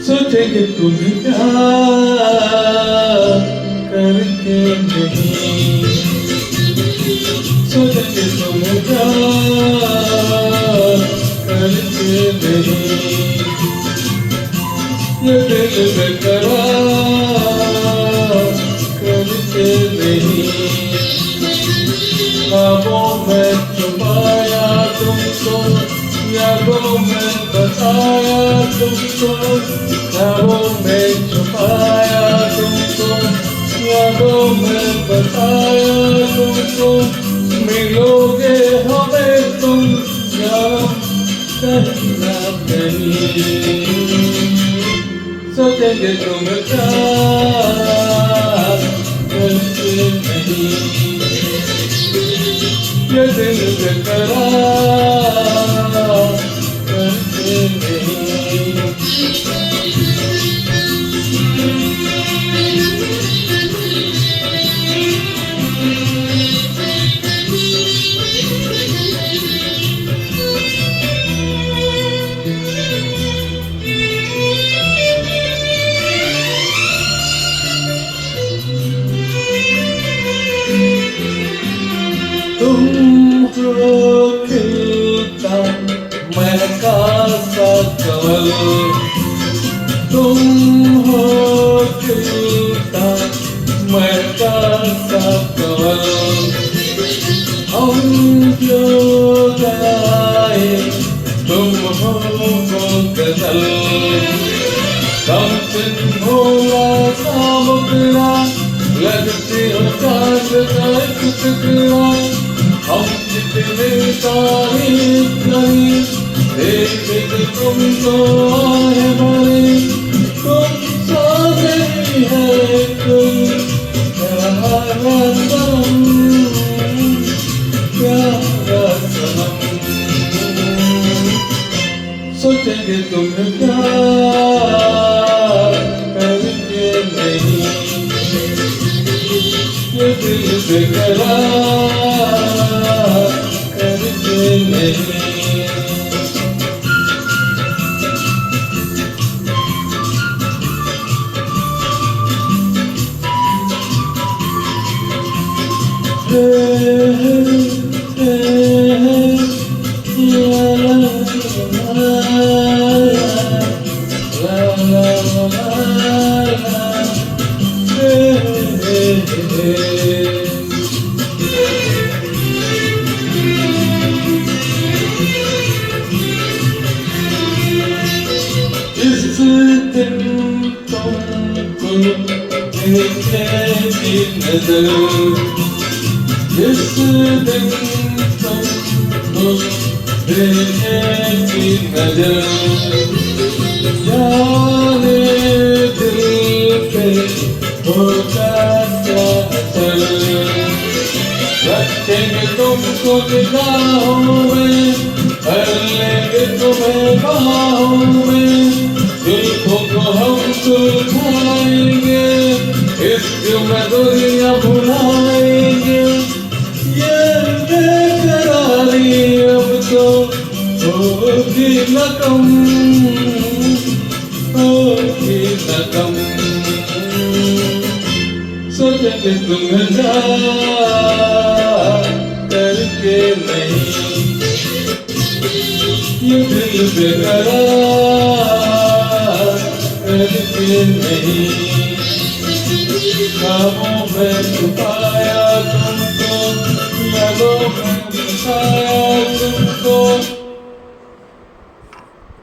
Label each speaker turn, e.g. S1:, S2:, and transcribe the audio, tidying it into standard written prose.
S1: सोचेंगे तुम क्या करके नहीं, सोचेंगे तुम क्या करके नहीं, ये दिल बेकरार करके नहीं, ख्वाबों में छुपाया तुमको, यादों में बताया तुमको, ख्वाबों में छुपाया तुमको, यादों में बताया तुमको, मिलोगे हमें तुम कहीं ना कहीं, सोचेंगे तुम क्या करके नहीं, ये दिल बेकरार करके नहीं। तुम हो खिलता महका सा कमल, तुम हो खिलता महका सा कमल, हम जो गाए तुम हो वो गजल, कम दिन भोला सा मुकरा लगते हो चाँद का टुकड़ा, हम जितने तारीफ करें देखेंगे तुम तो आए बड़े, तुम सा नहीं है कोई प्यारा सनम, प्यारा सनम, सोचेंगे तुम क्या करके नहीं, ये दिल बेकरार करके नहीं। इस दिन तुमको देखेगी नजर, इस दिन तुमको देखेगी नजर, जाने दिल पे होगा क्या असर, रखेंगे तुमको निगाहों में, कर लेंगे तुम्हें बाहों में, जुल्फों को हम सुलझाएंगे, इश्क में दुनिया भुलाएंगे, ये बेकरारी अब तो होगी न कम, होगी न कम, सोचेंगे तुम क्या करके नहीं, ये दिल बेकरार करके नहीं, ख्वाबों में छुपाया तुमको, यादों में बताया तुमको,